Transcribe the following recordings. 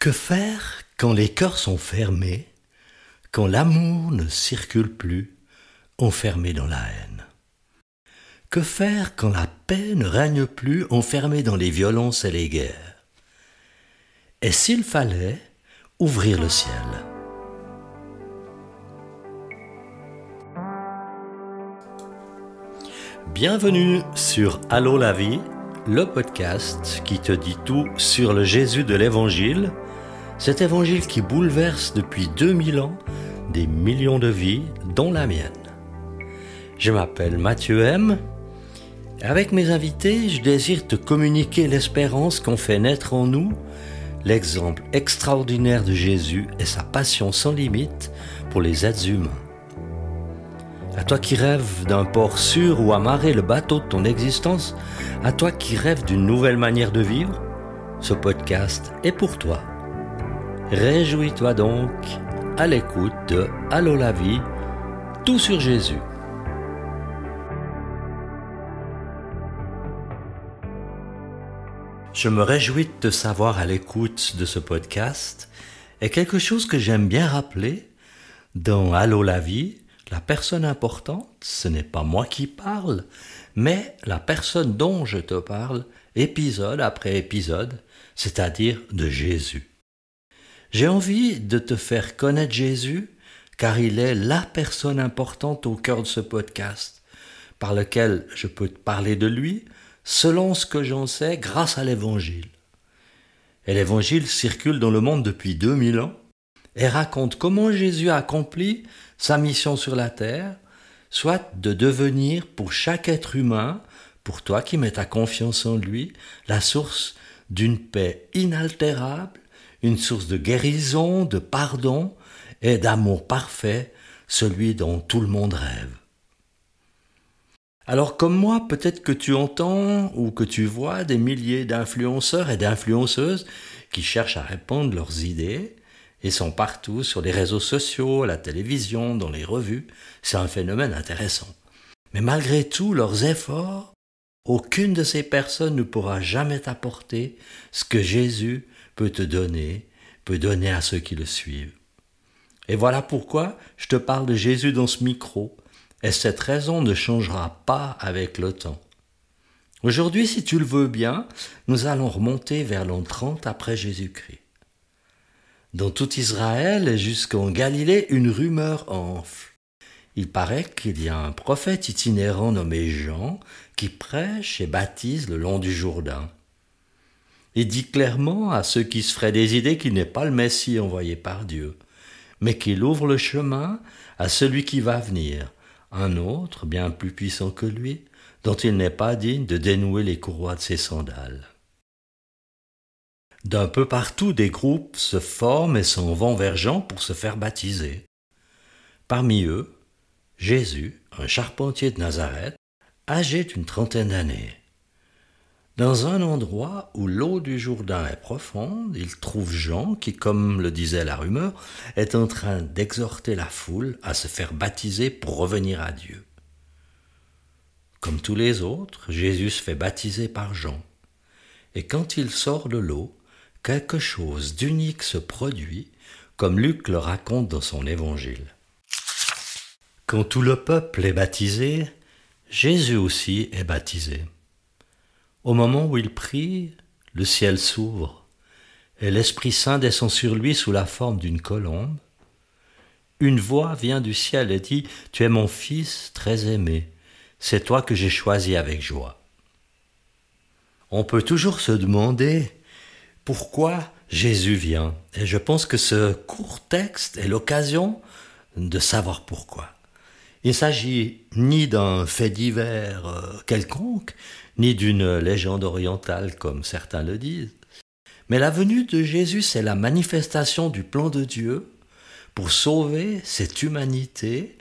Que faire quand les cœurs sont fermés, quand l'amour ne circule plus, enfermé dans la haine? Que faire quand la paix ne règne plus, enfermé dans les violences et les guerres? Et s'il fallait ouvrir le ciel? Bienvenue sur Allô la vie, le podcast qui te dit tout sur le Jésus de l'Évangile, cet Évangile qui bouleverse depuis 2000 ans des millions de vies, dont la mienne. Je m'appelle Mathieu M. Avec mes invités, je désire te communiquer l'espérance qu'ont fait naître en nous l'exemple extraordinaire de Jésus et sa passion sans limite pour les êtres humains. À toi qui rêves d'un port sûr où amarrer le bateau de ton existence, à toi qui rêves d'une nouvelle manière de vivre, ce podcast est pour toi. Réjouis-toi donc à l'écoute de Allô la vie, tout sur Jésus. Je me réjouis de te savoir à l'écoute de ce podcast et quelque chose que j'aime bien rappeler dans Allô la vie, la personne importante, ce n'est pas moi qui parle, mais la personne dont je te parle, épisode après épisode, c'est-à-dire de Jésus. J'ai envie de te faire connaître Jésus, car il est la personne importante au cœur de ce podcast, par lequel je peux te parler de lui, selon ce que j'en sais grâce à l'Évangile. Et l'Évangile circule dans le monde depuis 2000 ans, et raconte comment Jésus a accompli sa mission sur la terre, soit de devenir pour chaque être humain, pour toi qui mets ta confiance en lui, la source d'une paix inaltérable, une source de guérison, de pardon et d'amour parfait, celui dont tout le monde rêve. Alors comme moi, peut-être que tu entends ou que tu vois des milliers d'influenceurs et d'influenceuses qui cherchent à répandre leurs idées et sont partout sur les réseaux sociaux, à la télévision, dans les revues. C'est un phénomène intéressant. Mais malgré tous leurs efforts, aucune de ces personnes ne pourra jamais t'apporter ce que Jésus peut te donner, peut donner à ceux qui le suivent. Et voilà pourquoi je te parle de Jésus dans ce micro, et cette raison ne changera pas avec le temps. Aujourd'hui, si tu le veux bien, nous allons remonter vers l'an 30 après Jésus-Christ. Dans tout Israël et jusqu'en Galilée, une rumeur enfle. Il paraît qu'il y a un prophète itinérant nommé Jean qui prêche et baptise le long du Jourdain. Il dit clairement à ceux qui se feraient des idées qu'il n'est pas le Messie envoyé par Dieu, mais qu'il ouvre le chemin à celui qui va venir, un autre bien plus puissant que lui, dont il n'est pas digne de dénouer les courroies de ses sandales. D'un peu partout, des groupes se forment et s'en vont vers Jean pour se faire baptiser. Parmi eux, Jésus, un charpentier de Nazareth, âgé d'une trentaine d'années. Dans un endroit où l'eau du Jourdain est profonde, il trouve Jean qui, comme le disait la rumeur, est en train d'exhorter la foule à se faire baptiser pour revenir à Dieu. Comme tous les autres, Jésus se fait baptiser par Jean. Et quand il sort de l'eau, quelque chose d'unique se produit, comme Luc le raconte dans son évangile. Quand tout le peuple est baptisé, Jésus aussi est baptisé. Au moment où il prie, le ciel s'ouvre et l'Esprit Saint descend sur lui sous la forme d'une colombe. Une voix vient du ciel et dit « Tu es mon Fils très aimé, c'est toi que j'ai choisi avec joie. » On peut toujours se demander pourquoi Jésus vient. Et je pense que ce court texte est l'occasion de savoir pourquoi. Il ne s'agit ni d'un fait divers quelconque, ni d'une légende orientale comme certains le disent. Mais la venue de Jésus, c'est la manifestation du plan de Dieu pour sauver cette humanité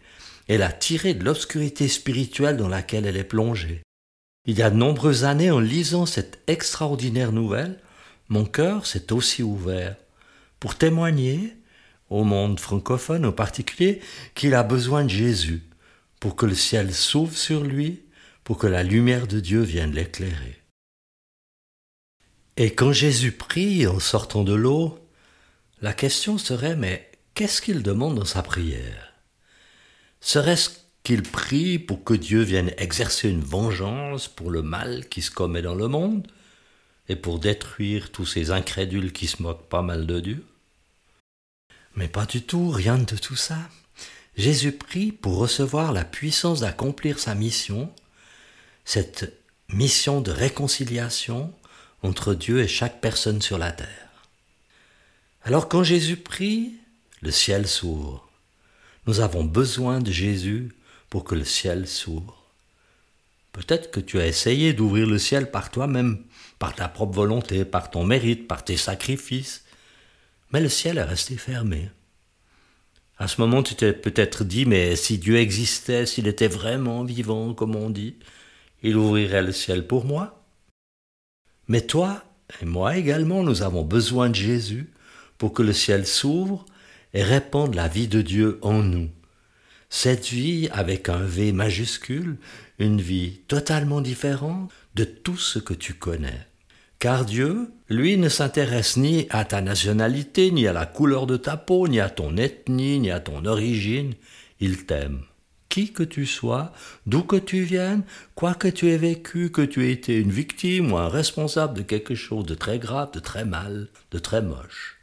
et la tirer de l'obscurité spirituelle dans laquelle elle est plongée. Il y a de nombreuses années, en lisant cette extraordinaire nouvelle, mon cœur s'est aussi ouvert pour témoigner au monde francophone en particulier qu'il a besoin de Jésus pour que le ciel s'ouvre sur lui, pour que la lumière de Dieu vienne l'éclairer. Et quand Jésus prie en sortant de l'eau, La question serait, mais qu'est-ce qu'il demande dans sa prière? Serait-ce qu'il prie pour que Dieu vienne exercer une vengeance pour le mal qui se commet dans le monde et pour détruire tous ces incrédules qui se moquent pas mal de Dieu? Mais pas du tout, rien de tout ça. Jésus prie pour recevoir la puissance d'accomplir sa mission, cette mission de réconciliation entre Dieu et chaque personne sur la terre. Alors quand Jésus prie, le ciel s'ouvre. Nous avons besoin de Jésus pour que le ciel s'ouvre. Peut-être que tu as essayé d'ouvrir le ciel par toi-même, par ta propre volonté, par ton mérite, par tes sacrifices, mais le ciel est resté fermé. À ce moment, tu t'es peut-être dit, mais si Dieu existait, s'il était vraiment vivant, comme on dit, il ouvrirait le ciel pour moi. Mais toi et moi également, nous avons besoin de Jésus pour que le ciel s'ouvre et répande la vie de Dieu en nous. Cette vie avec un V majuscule, une vie totalement différente de tout ce que tu connais. Car Dieu, lui, ne s'intéresse ni à ta nationalité, ni à la couleur de ta peau, ni à ton ethnie, ni à ton origine. Il t'aime. Qui que tu sois, d'où que tu viennes, quoi que tu aies vécu, que tu aies été une victime ou un responsable de quelque chose de très grave, de très mal, de très moche.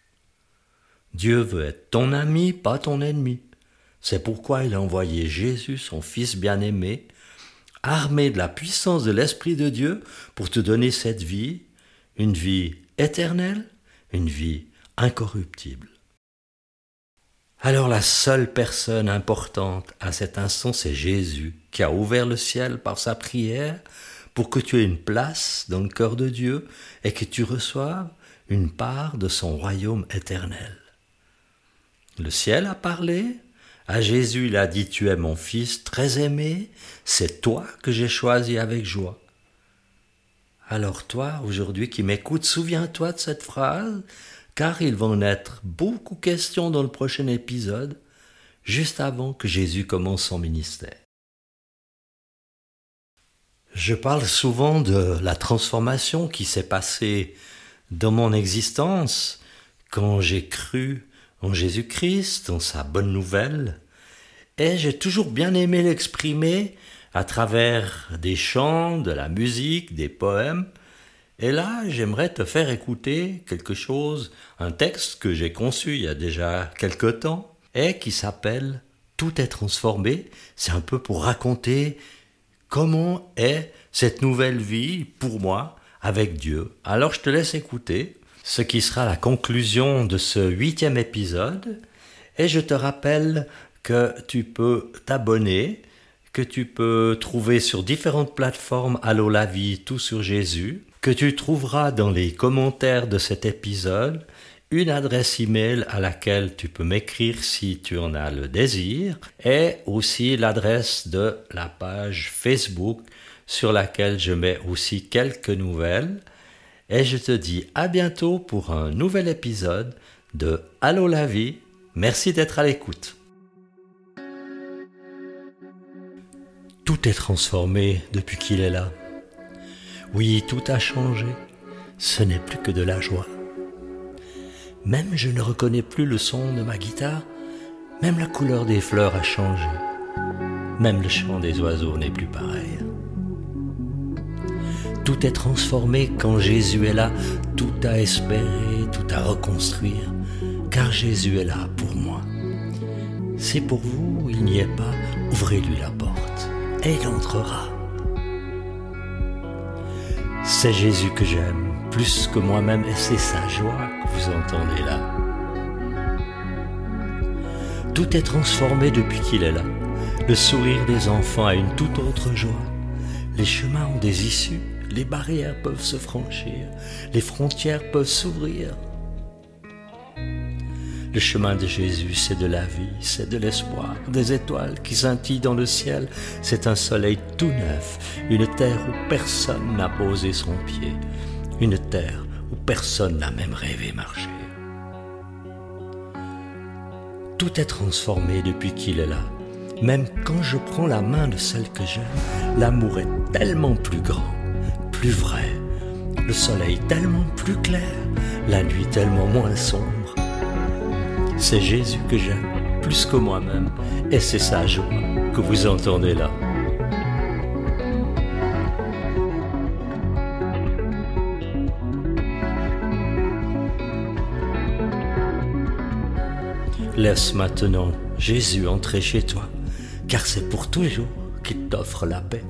Dieu veut être ton ami, pas ton ennemi. C'est pourquoi il a envoyé Jésus, son Fils bien-aimé, armé de la puissance de l'Esprit de Dieu pour te donner cette vie, une vie éternelle, une vie incorruptible. Alors la seule personne importante à cet instant, c'est Jésus, qui a ouvert le ciel par sa prière pour que tu aies une place dans le cœur de Dieu et que tu reçoives une part de son royaume éternel. Le ciel a parlé, à Jésus il a dit « Tu es mon Fils très aimé, c'est toi que j'ai choisi avec joie ». Alors toi, aujourd'hui qui m'écoutes, souviens-toi de cette phrase, car il va en être beaucoup question dans le prochain épisode, juste avant que Jésus commence son ministère. Je parle souvent de la transformation qui s'est passée dans mon existence quand j'ai cru en Jésus-Christ, en sa bonne nouvelle, et j'ai toujours bien aimé l'exprimer à travers des chants, de la musique, des poèmes. Et là, j'aimerais te faire écouter quelque chose, un texte que j'ai conçu il y a déjà quelque temps, et qui s'appelle « Tout est transformé ». C'est un peu pour raconter comment est cette nouvelle vie pour moi avec Dieu. Alors je te laisse écouter ce qui sera la conclusion de ce 8e épisode, et je te rappelle que tu peux t'abonner, que tu peux trouver sur différentes plateformes Allô la vie, tout sur Jésus, que tu trouveras dans les commentaires de cet épisode une adresse email à laquelle tu peux m'écrire si tu en as le désir, et aussi l'adresse de la page Facebook sur laquelle je mets aussi quelques nouvelles. Et je te dis à bientôt pour un nouvel épisode de Allô la vie. Merci d'être à l'écoute. Tout est transformé depuis qu'il est là. Oui, tout a changé. Ce n'est plus que de la joie. Même je ne reconnais plus le son de ma guitare. Même la couleur des fleurs a changé. Même le chant des oiseaux n'est plus pareil. Tout est transformé quand Jésus est là. Tout à espérer, tout à reconstruire. Car Jésus est là pour moi. Si pour vous il n'y est pas, ouvrez-lui la porte. Et il entrera. C'est Jésus que j'aime, plus que moi-même, et c'est sa joie que vous entendez là. Tout est transformé depuis qu'il est là. Le sourire des enfants a une toute autre joie. Les chemins ont des issues, les barrières peuvent se franchir, les frontières peuvent s'ouvrir. Le chemin de Jésus, c'est de la vie, c'est de l'espoir, des étoiles qui scintillent dans le ciel. C'est un soleil tout neuf, une terre où personne n'a posé son pied, une terre où personne n'a même rêvé marcher. Tout est transformé depuis qu'il est là. Même quand je prends la main de celle que j'aime, l'amour est tellement plus grand, plus vrai, le soleil tellement plus clair, la nuit tellement moins sombre. C'est Jésus que j'aime, plus que moi-même, et c'est sa joie que vous entendez là. Laisse maintenant Jésus entrer chez toi, car c'est pour toujours qu'il t'offre la paix.